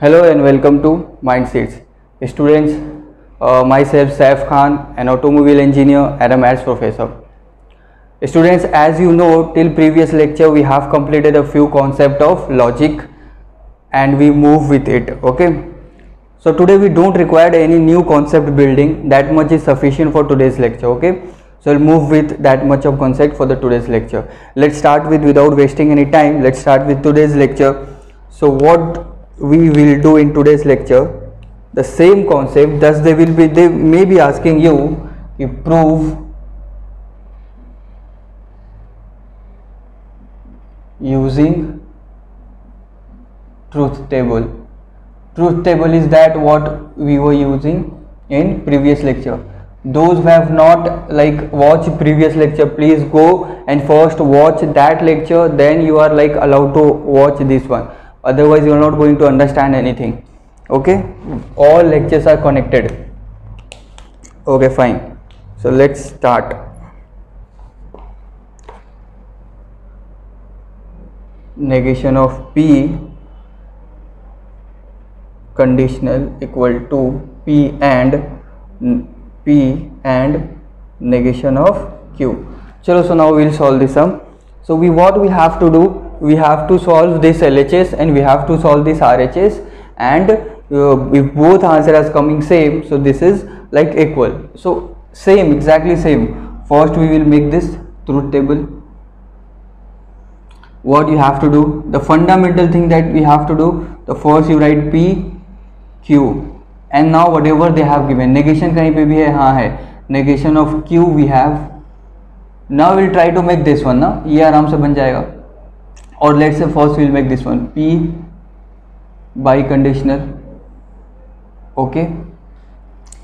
Hello and welcome to Mindseeds. Students, myself Saif Khan, an automobile engineer and a maths professor. Students, as you know, till previous lecture we have completed a few concepts of logic and we move with it. Okay. So today we don't require any new concept building. That much is sufficient for today's lecture. Okay. So we'll move with that much of concept for the today's lecture. Let's start with, without wasting any time, let's start with today's lecture. So what we will do in today's lecture, the same concept. Thus they may be asking you to prove using truth table. Truth table is that what we were using in previous lecture. Those who have not watched previous lecture, please go and first watch that lecture, then you are allowed to watch this one. Otherwise you are not going to understand anything. Okay, all lectures are connected. Okay, fine. So let's start. Negation of P conditional equal to P and negation of Q. Chalo, so now we will solve this sum. So what we have to do, we have to solve this LHS and we have to solve this RHS, and if both answers are coming same, so this is equal. So same, exactly same. First we will make this truth table. What you have to do, the fundamental thing that we have to do, the first you write P Q, and now whatever they have given, negation kahin pe bhi hai, हाँ है, negation of Q we have. Now we'll try to make this one ना, ये आराम से बन जाएगा. और let's say first we'll make this one P by conditional. Okay,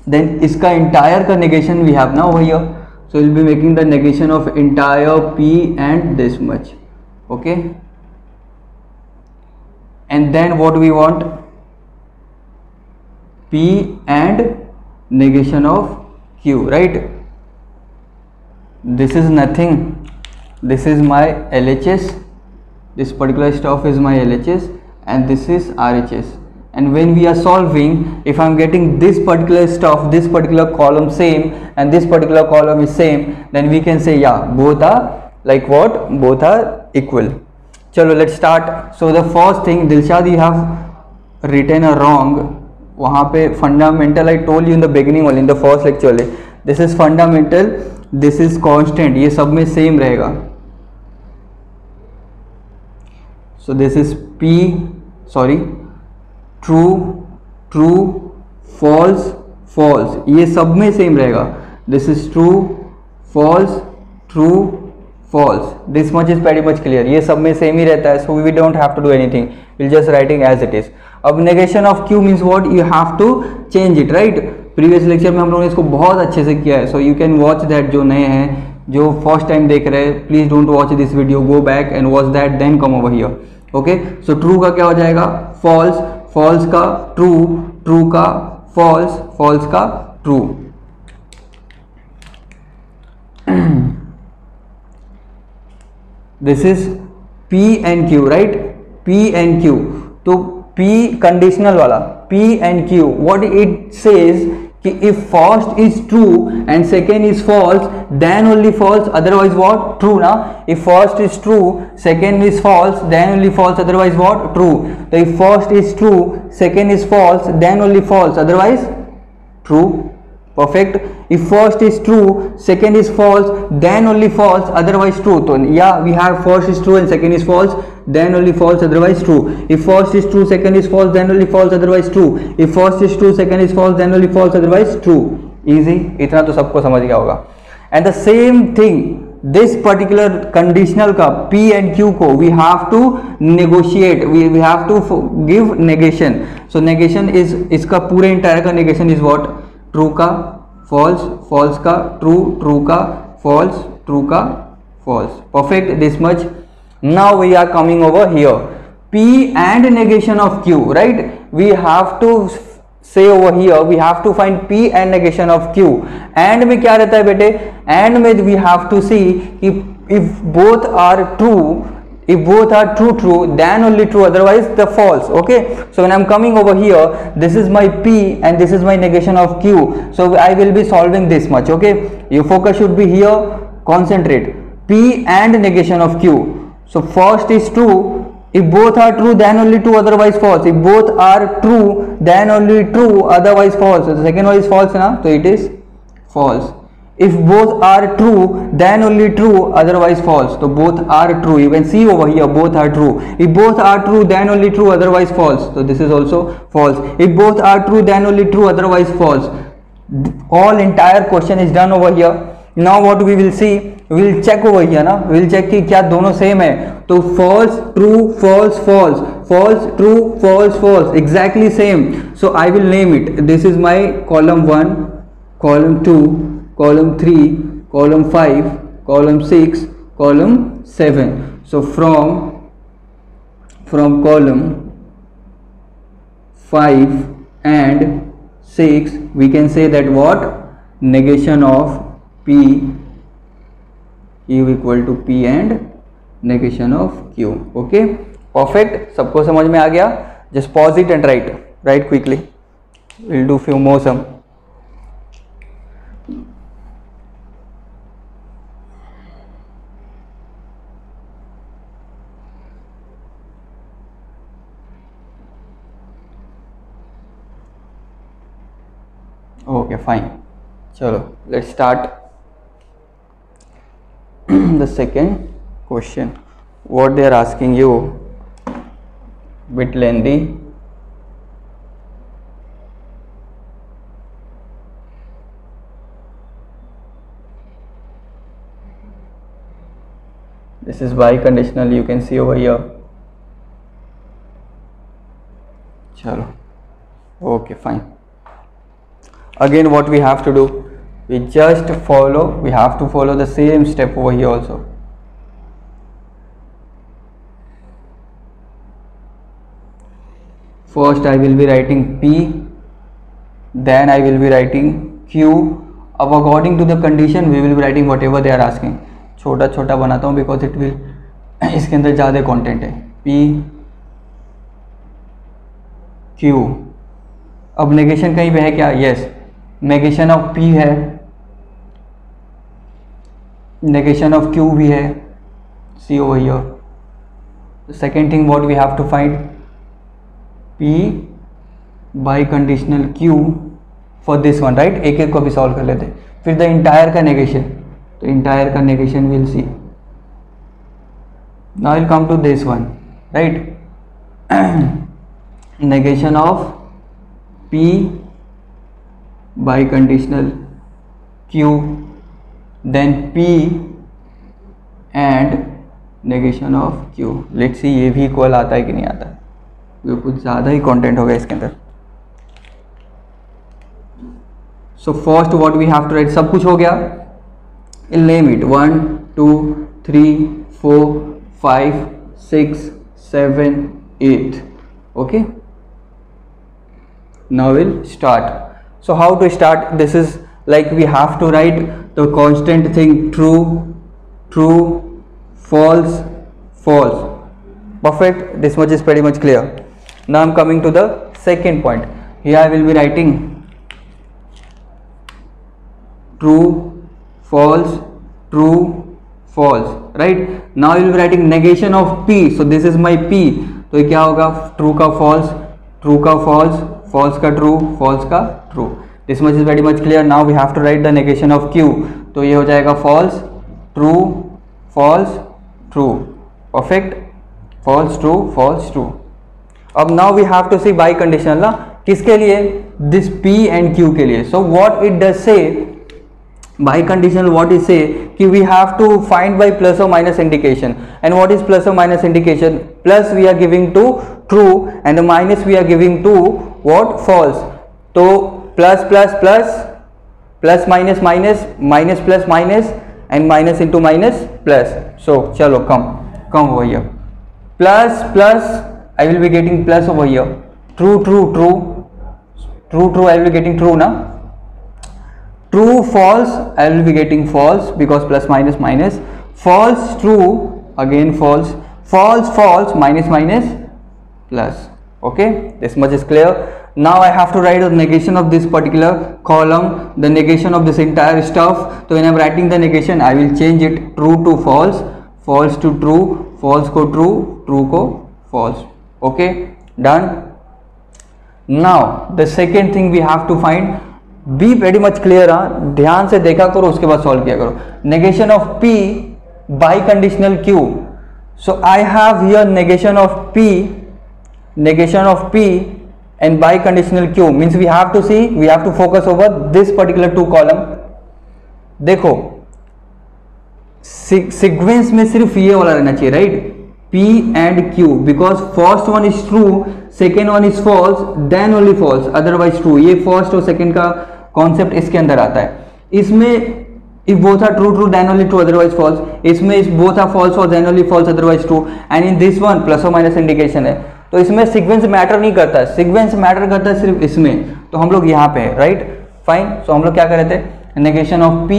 then इसका entire का negation we have now over here, so we'll be making the negation of entire P and this much. Okay, and then what we want, P and negation of Q, right? This is nothing, this is my LHS, this particular stuff is my LHS, and this is RHS. And when we are solving, if I am getting this particular stuff, this particular column same and this particular column is same, then we can say yeah, both are both are equal. Chalo, let's start. So the first thing, Dilshad, you have written a wrong. वहाँ पे fundamental I told you in the beginning only, in the first lecture only. This is fundamental, this is constant, ये सब में same रहेगा. So this is true, false, false, ये सब में same रहेगा. This is true, false, true, false. This much is pretty much clear. ये सब में same ही रहता है, so we don't have to do anything. We'll just writing as it is. अब negation of Q means what? You have to change it, right? Previous lecture में हम लोगों ने इसको बहुत अच्छे से किया है, so you can watch that. जो नए हैं, जो first time देख रहे हैं, please don't watch this video, go back and watch that, then come over here. Okay, so true का क्या हो जाएगा? False, false का true, true का false, false का true. This is P and Q, right? P and Q. तो P conditional वाला, P and Q, what it says कि if first is true and second is false, then only false, otherwise what? True ना. If first is true, second is false, then only false, otherwise what? True. So if first is true, second is false, then only false, otherwise true. Perfect. If first is true, second is false, then only false, otherwise true. So yeah, we have first is true and second is false, then only false, otherwise true. If first is true, second is false, then only false, otherwise true. If first is true, second is false, then only false, otherwise true. Easy. इतना तो सबको समझ गया होगा. And the same thing, this particular conditional का P and Q को we have to negotiate. We have to give negation. So negation is इसका पूरे entire का negation is what? True का false, false का true, true का false, true का false. Perfect. This much. Now we are coming over here. P and negation of Q, right? We have to say over here, we have to find P and negation of Q. And में क्या रहता है बेटे? And में we have to see if both are true, if both are true true, then only true, otherwise the false. Okay, so when I'm coming over here, this is my P and this is my negation of Q, so I will be solving this much. Okay, your focus should be here, concentrate. P and negation of Q. So first is true, if both are true then only true, otherwise false. If both are true then only true, otherwise false. So the second one is false na, so it is false. If both are true then only true, otherwise false. So both are true, you can see over here both are true. If both are true then only true, otherwise false. So this is also false. If both are true then only true, otherwise false. All entire question is done over here. Now what we will see, we will check over here ना, we will check कि क्या दोनों same है. तो false true false false, false true false false, exactly same. So I will name it. This is my column 1, column 2, column 3, column 5, column 6, column 7. So from column 5 and 6 we can say that what, negation of P Q equal to P and negation of Q. Okay, perfect. सबको समझ में आ गया? Just pause it and write quickly. We'll do few more sum. Okay, fine. Chalo, let's start. The second question, what they are asking you, bit lengthy. This is biconditional, you can see over here. Chalo, okay, fine. Again what we have to do, we just follow, we have to follow the same step over here also. First I will be writing P, then I will be writing Q. अब according to the condition we will be writing whatever they are asking. छोटा छोटा बनाता हूँ because it will, इसके अंदर ज़्यादा content है. P Q. अब negation कहीं पे है क्या? Yes, negation of P है, negation of Q भी है. See over here. The second thing what we have to find, P biconditional Q for this one, right? एक एक को भी solve कर लेते हैं. फिर the entire का negation, तो entire का negation we'll see. Now we'll come to this one, right? Negation of P biconditional Q, then P and negation of Q. Let's see ये भी इक्वल आता है कि नहीं आता है. ये कुछ ज़्यादा ही कंटेंट होगा इसके अंदर. So first what we have to write, सब कुछ हो गया. We'll name it 1 2 3 4 5 6 7 8. Okay, now we'll start. So how to start? This is like we have to write the constant thing, true true false false. Perfect, this much is pretty much clear. Now I'm coming to the second point. Here I will be writing true false true false, right? Now you will be writing negation of P. So this is my P, तो ये क्या होगा? True का false, true का false, false का true, false का true. This much is very much clear. Now we have to write the negation of Q. तो ये हो जाएगा false true false true. Perfect, false true false true. अब now we have to see biconditional ना, किसके लिए? This P and Q के लिए. So what it does say, biconditional what is say कि we have to find by plus or minus indication. And what is plus or minus indication? Plus we are giving to true and the minus we are giving to what? False. तो plus plus plus, plus minus minus, minus plus minus and minus into minus plus. So चलो come over here. Plus plus I will be getting plus over here. True true true, true true I will be getting true ना. True false I will be getting false because plus minus minus. False true again false. false false, minus minus plus. Okay, this much is clear. Now I have to write the negation of this particular column, the negation of this entire stuff. So when I am writing the negation, I will change it true to false, false to true, false को true, true को false. Okay, done. Now the second thing we have to find, be very much clear, ध्यान से देखा करो, उसके बाद solve किया करो. Negation of P by conditional Q. So I have here negation of P and by conditional Q, means we have to focus over this particular two column. देखो sequence में सिर्फ ये वाला रहना चाहिए, right, P and Q, because first one is true, second one is false, then only false, otherwise true. ये first और second का कॉन्सेप्ट इसके अंदर आता है. इसमें if both are true then only true, otherwise false. इसमें if both are false then only false, otherwise true. And in this one plus और माइनस इंडिकेशन है, तो इसमें सीक्वेंस मैटर नहीं करता है, सीक्वेंस मैटर करता है सिर्फ इसमें. तो हम लोग यहाँ पे है, राइट, फाइन. सो हम लोग क्या कर रहे थे, negation of P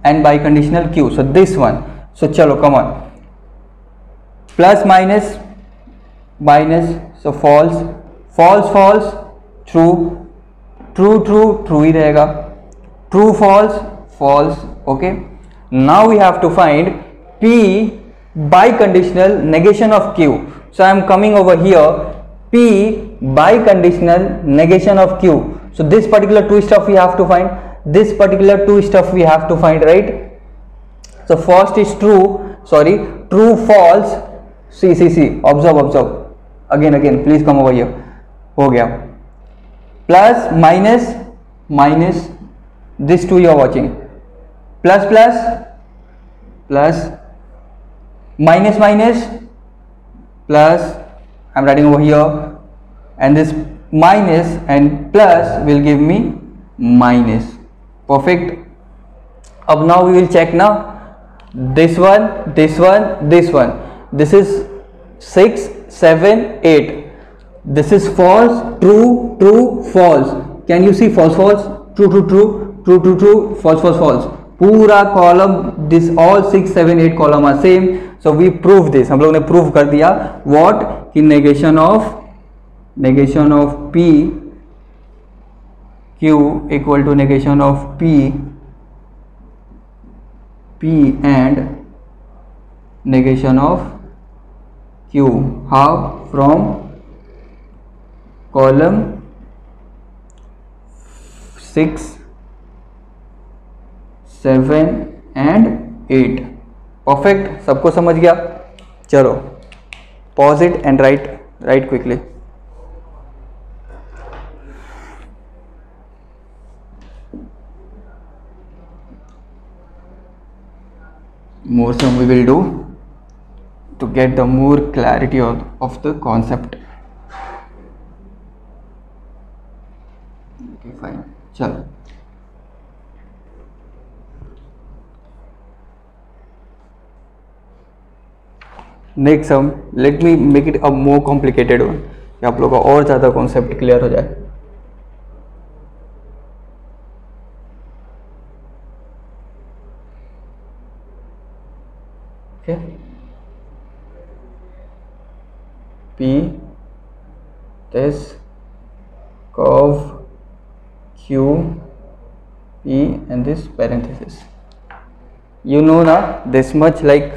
and biconditional Q. So this one. So चलो come on, plus minus minus, so false false false, true true true true ही रहेगा, true false false. Okay, now we have to find P by conditional negation of Q. So I am coming over here, P by conditional negation of Q. So this particular two stuff we have to find, this particular two stuff we have to find, right? So first is true, sorry, true false. See, observe again please come over here. हो गया, plus minus minus, this two you are watching, plus plus plus, minus minus plus, I am writing over here, and this minus and plus will give me minus. Perfect. Ab now we will check now, this one, this one, this one, this is 6 7 8, this is false, true true false. Can you see false false, true true true, true true true, false false false. पूरा column, this all 6 7 8 column are same. So we prove this, हम लोग ने prove कर दिया what, कि negation of P Q equal to negation of P and negation of Q. How? From column 6 7 and 8. Perfect, सबको समझ गया. चलो pause it and right quickly. More sum we will do to get the more clarity of the concept. Okay, fine. चलो next sum, let me make it a more complicated one, कि आप लोगों का और ज़्यादा कॉन्सेप्ट क्लियर हो जाए. Okay, P, this curve Q, P and this parenthesis. You know now this much, like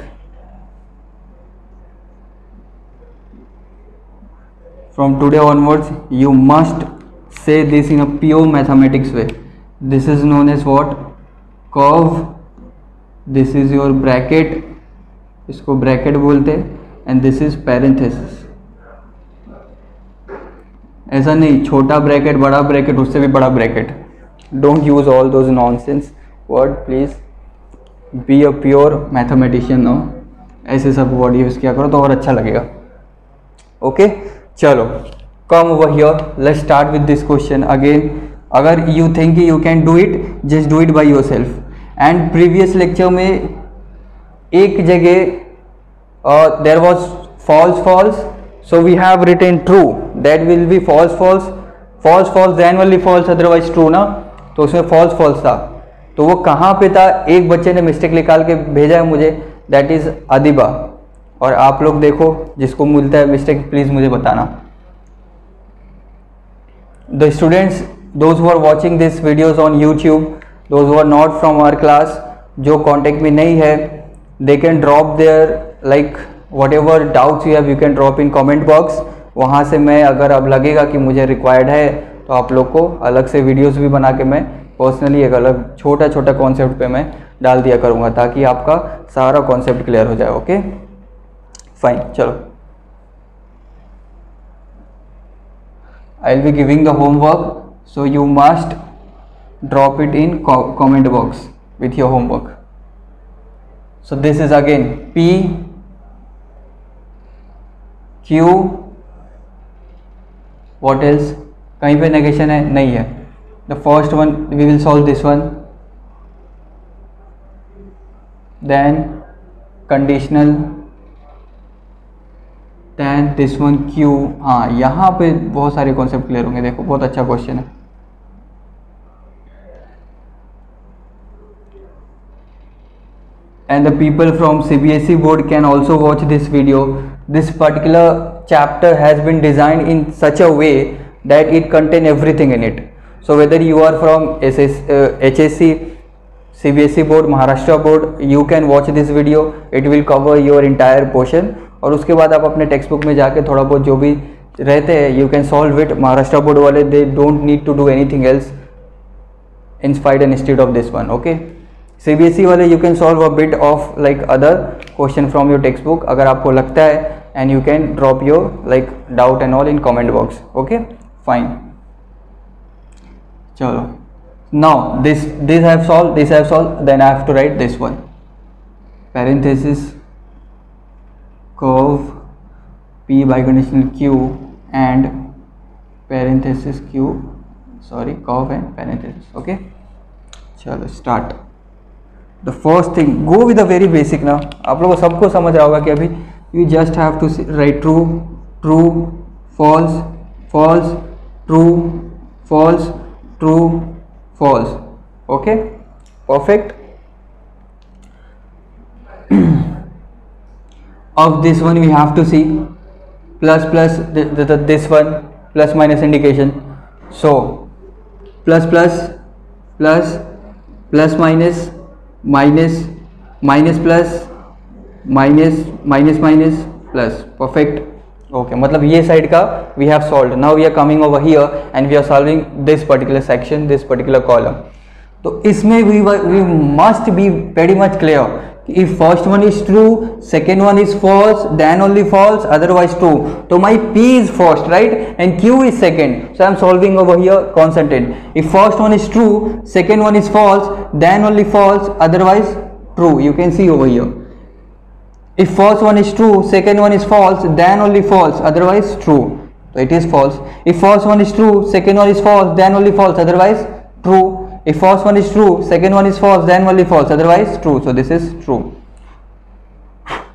from today onwards you must say this in a pure mathematics way. This is known as what? Curve. This is your bracket, इसको bracket बोलते हैं, and this is parenthesis. ऐसा नहीं छोटा bracket बड़ा bracket उससे भी बड़ा bracket. Don't use all those nonsense word, please be a pure mathematician now. ऐसे सब वर्ड यूज किया करो तो और अच्छा लगेगा. ओके, चलो come over here, let's start with this question again. अगर you think you can do it, just do it by yourself. And previous lecture में एक जगह there was false false, so we have written true, that will be false false, false false then only false, otherwise true ना. तो उसमें false false था, तो वो कहाँ पे था? एक बच्चे ने मिस्टेक निकाल के भेजा है मुझे, दैट इज अदिबा. और आप लोग देखो, जिसको मिलता है मिस्टेक प्लीज़ मुझे बताना। The students, those who are watching this videos on YouTube, those who are not from our class, जो contact में नहीं है, they can drop their like whatever doubts you have, you can drop in comment box। वहाँ से मैं अगर अब लगेगा कि मुझे required है तो आप लोग को अलग से वीडियोस भी बना के मैं पर्सनली एक अलग छोटा छोटा कॉन्सेप्ट पे मैं डाल दिया करूँगा, ताकि आपका सारा कॉन्सेप्ट क्लियर हो जाए। ओके फाइन, चलो I'll be giving the homework, so you must drop it in comment box with your homework. So this is again P, Q, what else? कहीं पे negation है? नहीं है। The first one we will solve this one, then conditional, then this one Q। हाँ, यहाँ पे बहुत सारे कॉन्सेप्ट क्लियर होंगे। देखो बहुत अच्छा क्वेश्चन है। And the people from CBSE board can also watch this video. This particular chapter has been designed in such a way that it contain everything in it. So whether you are from HSC, CBSE board, Maharashtra board, you can watch this video. It will cover your entire portion. और उसके बाद आप अपने text book में जाके थोड़ा बहुत जो भी रहते हैं you can solve it. Maharashtra board वाले they don't need to do anything else inspired and instead of this one. Okay, CBSE वाले you can solve a bit of like other question from your textbook अगर आपको लगता है, and you can drop your like doubt and all in comment box. Okay fine, चलो now this I have solve, then I have to write this one, parenthesis curve P by conditional Q and parenthesis Q, sorry, curve and parenthesis। okay, चलो start। the first thing, go with the very basic ना। आप लोगों को सबको समझ रहा होगा कि अभी you just have to write true, true, false, false, true, false, true, false। okay, perfect। of this one we have to see plus this one plus minus indication, so plus plus plus plus minus minus minus plus minus minus minus plus, perfect। okay, मतलब ये side का we have solved। now we are coming over here and we are solving this particular section, this particular column। तो इसमें we must be pretty much clear if first one is true, second one is false, then only false, otherwise true। तो my P is first, right, and Q is second, so I am solving over here, concentrate। if first one is true, second one is false, then only false, otherwise true। you can see over here, if first one is true, second one is false, then only false, otherwise true, so it is false। if first one is true, second one is false, then only false, otherwise true। if first one is true, second one is false, then only false, otherwise true, so this is true।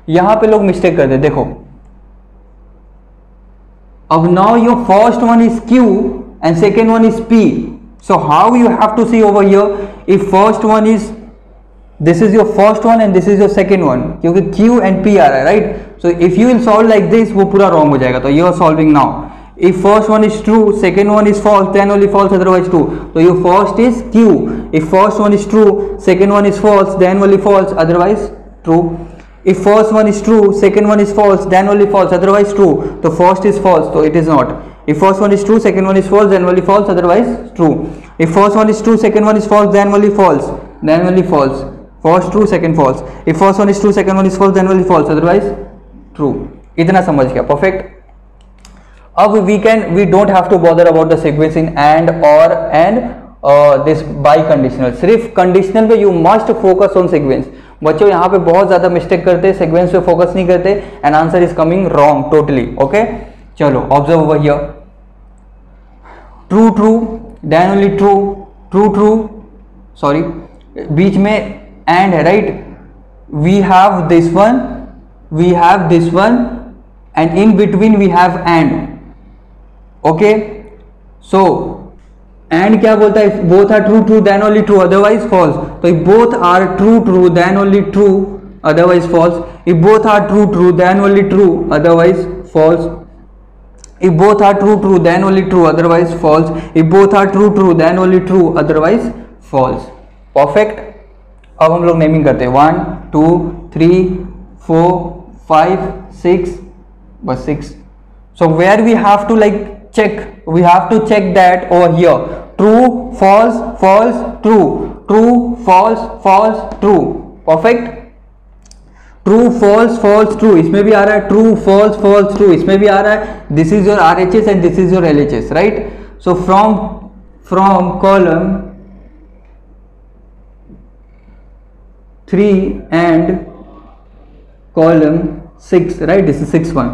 यहां पे लोग mistake करते हैं, देखो अब now your first one is Q and second one is P, so how you have to see over here, if first one is, this is your first one and this is your second one, क्योंकि Q and P आ रहा है, right, so if you will solve like this वो पूरा wrong हो जाएगा। तो you are solving now, if first one is true, second one is false, then only false, otherwise true, so your first is Q। if first one is true, second one is false, then only false, otherwise true। if first one is true, second one is false, then only false, otherwise true, so first is false, so it is not। if first one is true, second one is false, then only false, otherwise true। if first one is true, second one is false, then only false, then only false, first true, second false। if first one is true, second one is false, then only false, otherwise true। इतना समझ गया, perfect। अब we don't have to bother about the sequence in and or and this by conditional। सिर्फ conditional पे you must focus on sequence। बच्चों यहाँ पे बहुत ज़्यादा मिस्टेक करते हैं, sequence पे फोकस नहीं करते, and answer is coming wrong totally। okay, चलो observe over here, true true, then only true, true true, sorry, बीच में and है, right, we have this one, we have this one, and in between we have and। Okay, so and क्या बोलता है, both are true true then only true, otherwise false. तो both are true true then only true, otherwise false. If both are true, true, then only true, otherwise false. If both are true, true, then only true, otherwise false. If both are true, true, then only true, otherwise false. Perfect. अब हम लोग naming करते हैं 1 2 3 4 5 6, बस 6. So where we have to like check, we have to check that over here, true, false, false, true, true, false, false, true. Perfect. True false false true, इसमें भी आ रहा है ट्रू फॉल्स फॉल्स ट्रू, इसमें भी आ रहा है. This is your RHS and this is your LHS, right. So from column 3 and column 6, right, this is 6 1.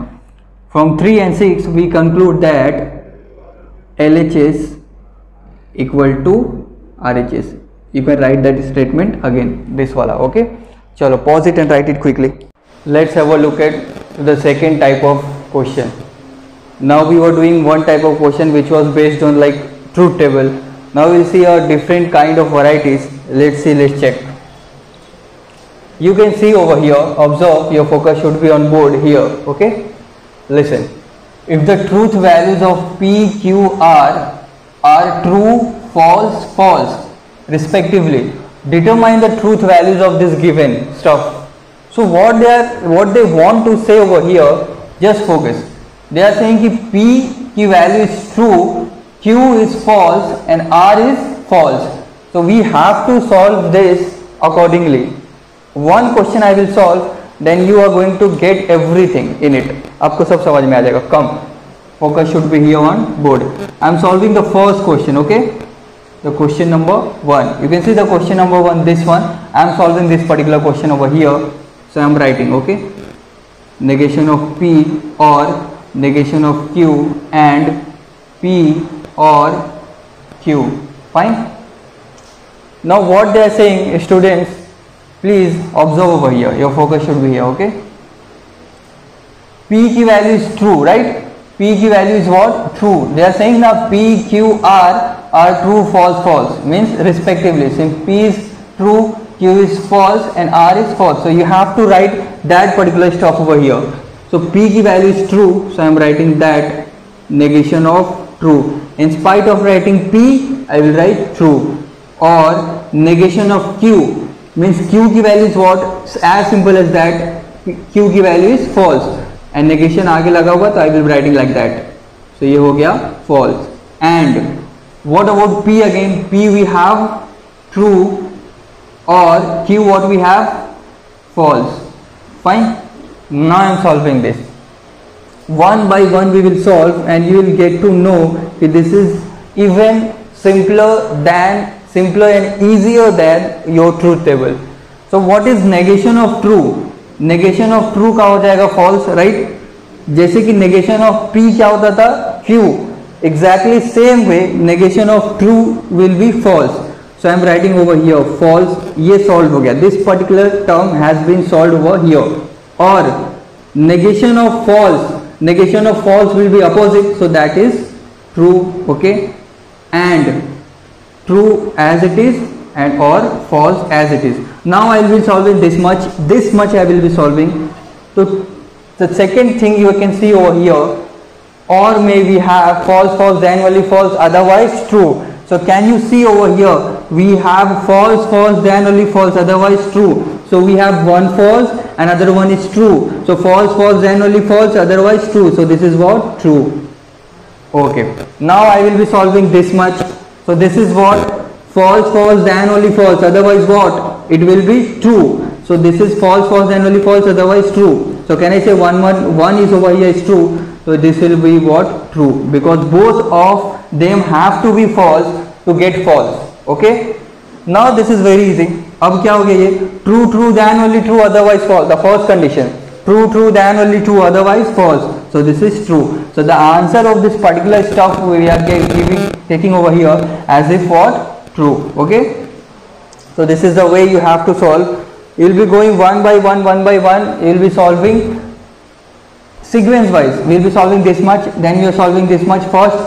From 3 and 6 we conclude that LHS equal to RHS. You can write that statement again, this wala, okay. Chalo, pause it and write it quickly. Let's have a look at the second type of question. Now we were doing one type of question which was based on like truth table. Now we'll see a different kind of varieties. Let's see, let's check. You can see over here, observe, your focus should be on board here, okay. Listen, if the truth values of P, Q, R are true, false, false respectively, determine the truth values of this given stuff. So what they want to say over here, just focus. They are saying कि P की value is true, Q is false and R is false. So we have to solve this accordingly. One question I will solve, then you are going to get everything in it. आपको सब समझ में आ जाएगा. Come, focus should be here on board. I am solving the first question, okay. The question number 1. You can see the question number 1, this one. I am solving this particular question over here. So I am writing, okay. Negation of P or negation of Q and P or Q. Fine. Now what they are saying, students, please observe over here. Your focus should be here, okay. P की value is true, right? P की value is what? True. They are saying now P, Q, R are true, false, false, means respectively. Since P is true, Q is false and R is false, so you have to write that particular stuff over here. So P की value is true, so I am writing that negation of true. In spite of writing P, I will write true. Or negation of Q means Q की value is what? As simple as that. Q की value is false and negation आगे लगा होगा तो I will be writing like that. So ये हो गया false. And what about P again? P we have true or Q what we have? False. Fine. Now I am solving this. One by one we will solve and you will get to know that this is even simpler and easier than your truth table. So what is negation of true? Negation of true का हो जाएगा false, right? जैसे कि negation of P क्या होता था? Q. Exactly same way negation of true will be false. So I am writing over here false. ये solved हो गया. This particular term has been solved over here. Or negation of false will be opposite, so that is true, okay. And true as it is and or false as it is. Now I will be solving this much I will be solving. So the second thing you can see over here, or may we have false false then only false otherwise true. So can you see over here we have false false then only false otherwise true. So we have one false, another one is true. So false false then only false otherwise true. So this is what? True. Okay. Now I will be solving this much. So this is what? False false then only false otherwise what? It will be true. So this is false false then only false otherwise true. So can I say one is over here is true. So this will be what? True, because both of them have to be false to get false. Okay. Now this is very easy. अब क्या हो गया ये? True true then only true otherwise false. The first condition. True true then only true otherwise false. So this is true. So the answer of this particular stuff we are taking over here as if what? True. Okay. So this is the way you have to solve. You will be going one by one. You will be solving sequence wise. We will be solving this much, then you are solving this much first.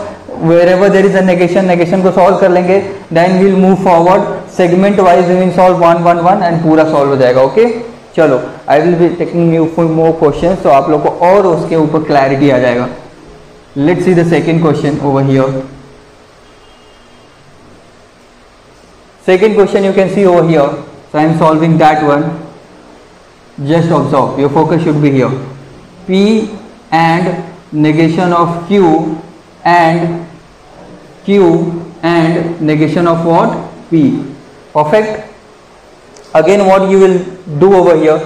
Wherever there is a negation को solve कर लेंगे. Then we will move forward segment wise. We will solve one and पूरा solve हो जाएगा. Okay. चलो आई will be taking you for more question, तो आप लोग को और उसके ऊपर क्लैरिटी आ जाएगा. Let's see the second question over here. Second question you can see over here. So I am solving that one. Just observe. Your focus should be here. P and negation of Q and Q and negation of what? P. Perfect. Again, what you will do over here?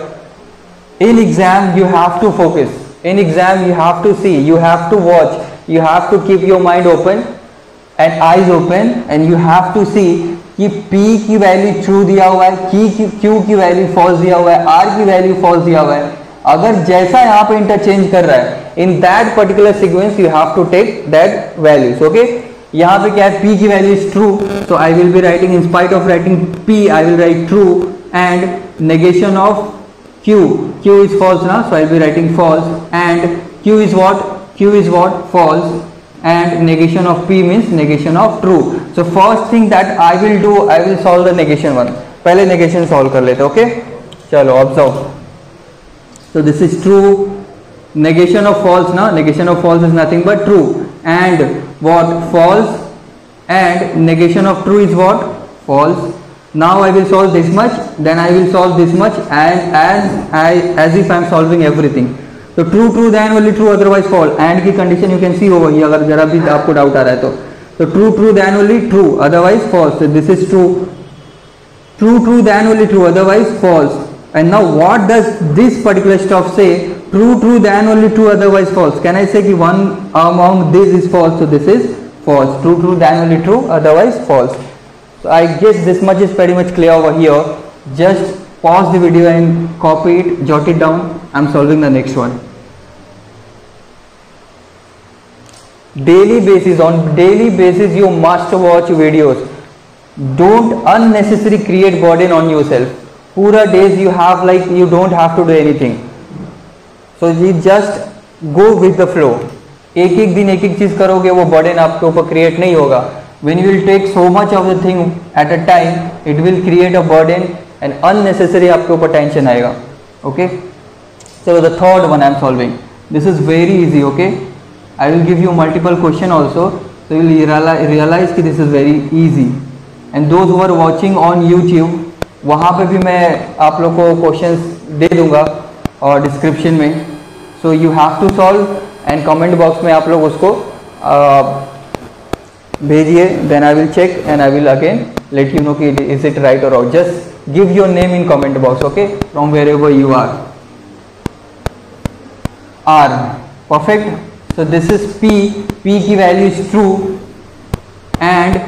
In exam you have to focus. In exam you have to see. You have to watch. You have to keep your mind open and eyes open, and you have to see कि P की value true दिया हुआ है, Q की value false दिया हुआ है, R की वैल्यू फॉल्स दिया हुआ है. अगर जैसा यहाँ पे इंटरचेंज कर रहा है, in that particular sequence you have to take that values. Okay, यहाँ पे क्या है? P की value is true, so I will be writing, in spite of writing P I will write true, and negation of Q is false ना, so I will be writing false, and Q is what? False, and negation of P means negation of true. So first thing that I will do, I will solve the negation one. पहले negation solve कर लेते. Okay, चलो observe. So this is true. Negation of false ना, negation of false is nothing but true, and what? False, and negation of true is what? False. Now I will solve this much, then I will solve this much, and as if I am solving everything. तो true true then only true otherwise false. And की condition you can see over here, अगर जरा भी आपको doubt आ रहा है तो true true then only true otherwise false. This is true. True true then only true otherwise false. And now what does this particular stuff say? True true then only true otherwise false. Can I say कि one among this is false, so this is false. True true then only true otherwise false. So I guess this much is pretty much clear over here. Just pause the video and copy it, jot it down. I'm solving the next one. On daily basis you must watch videos. Don't unnecessarily create burden on yourself. Pura days you have, like, you don't have to do anything, so you just go with the flow. एक एक दिन एक एक चीज करोगे, वो burden आपके ऊपर create नहीं होगा. When you will take so much of the thing at a time, it will create a burden and unnecessary आपके ऊपर tension आएगा. Okay, so the third one I am solving. This is very easy. Okay, I will give you multiple question also, so you will realize कि this is very easy. And those who are watching on YouTube, वहाँ पे भी मैं आप लोग को questions दे दूँगा और description में, so you have to solve, and comment box में आप लोग उसको भेजिए, then I will check and I will again let you know कि is it right or wrong. Just give your name in comment box. Okay, from wherever you are. R, perfect. So this is P की value is true, and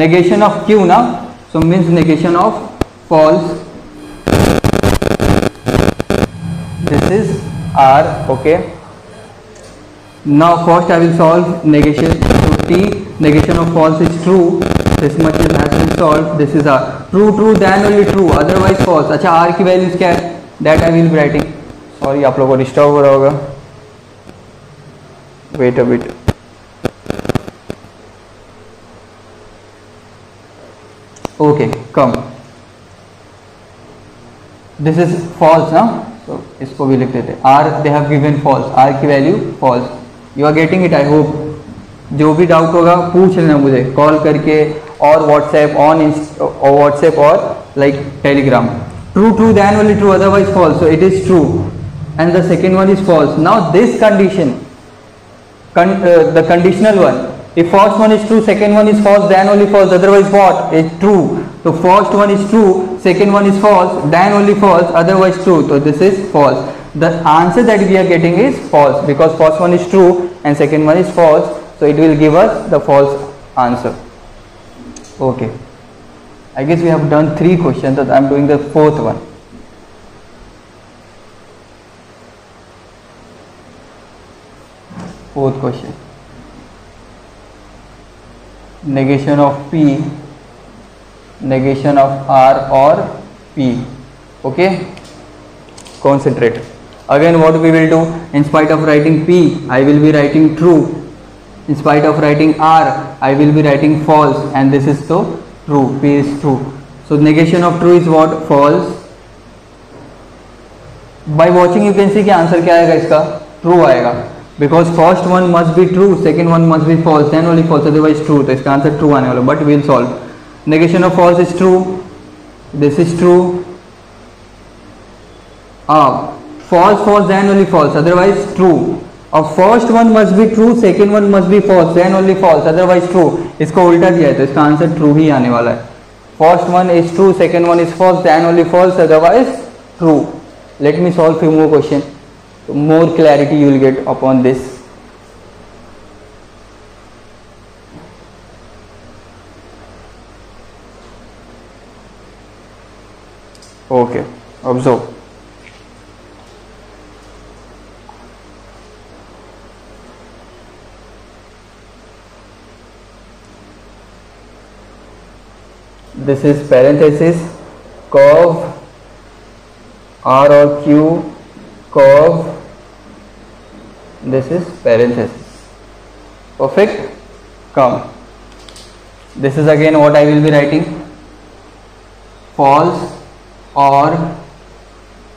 negation of Q ना, so means negation of false. This is R. Okay, now first I will solve negation to T. Negation of false is true. This much has been solved. This is R. True true then only true, otherwise false. अच्छा, R की values क्या है? That I will be writing. Sorry, आप लोगों को disturb हो रहा होगा. Wait a bit. Okay, come. This is false ना, so इसको भी लिख देते. R they have given false. R की value false. You are getting it, I hope. जो भी डाउट होगा पूछ लेना मुझे कॉल करके, और व्हाट्सएप और like Telegram. True true then only true otherwise false, so it is true, and the second one is false. Now this condition, the conditional one, if first one is true, second one is false, then only false, otherwise what? Is true. So first one is true, second one is false, then only false, otherwise true. So this is false. The answer that we are getting is false, because first one is true and second one is false. So it will give us the false answer. Okay, I guess we have done 3 questions, so I am doing the 4th one. Fourth question. Negation of P, negation of R or P. Okay, concentrate. Again, what we will do, in spite of writing P, I will be writing true. In spite of writing R, I will be writing false, and this is so true. P is true. So negation of true is what? False. By watching you can see कि answer क्या आएगा इसका, true आएगा, because first one must be true, second one must be false, then only false, otherwise true, तो इसका answer true आने वाला, but will solve. Negation of false is true, this is true. False, false, then only false, otherwise true. First one must be true, second one must be false, then only false, otherwise true. इसको उल्टा दिया है तो इसका answer true ही आने वाला है. First one is true, second one is false, then only false, otherwise true. Let me solve few more questions. More clarity you will get upon this. Okay, observe. This is parenthesis, curve R or Q, curve, this is parenthesis. Perfect. Come, this is again what I will be writing, false or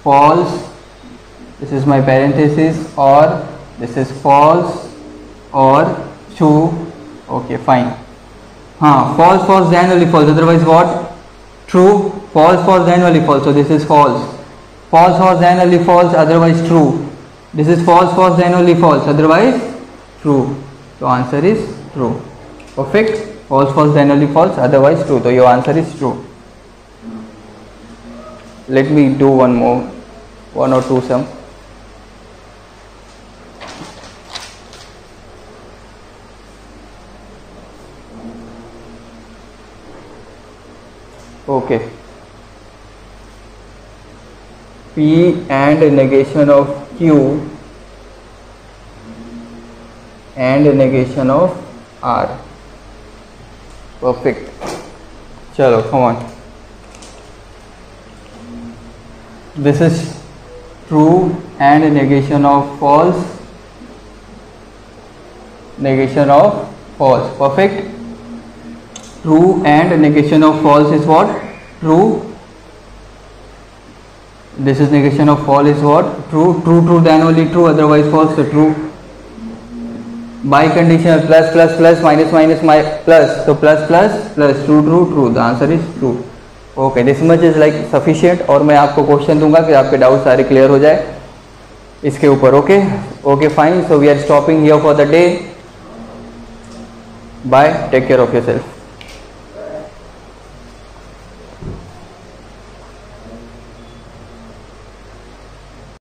false, this is my parenthesis, or this is false or true. Okay, fine. False, false, then only false, otherwise what? True. False, false, then only false, so this is false. False, false, then only false, otherwise true. This is false, false, then only false, otherwise true. So answer is true. Perfect. False, false, then only false, otherwise true. So your answer is true. Let me do one more, one or two sum. Okay, P and negation of Q and negation of R. Perfect. Chalo, come on. This is true and negation of false, negation of false. Perfect. True and negation of false is what? True. This is negation of false is what? True. True, true, then only true, otherwise false, so true. Biconditional, plus, plus, plus, minus, minus, plus, so plus, plus, plus, true, true, true, the answer is true. Okay, this much is like sufficient. और मैं आपको question दूंगा कि आपके doubt सारे clear हो जाए इसके ऊपर. Okay, okay, fine. So we are stopping here for the day. Bye, take care of yourself.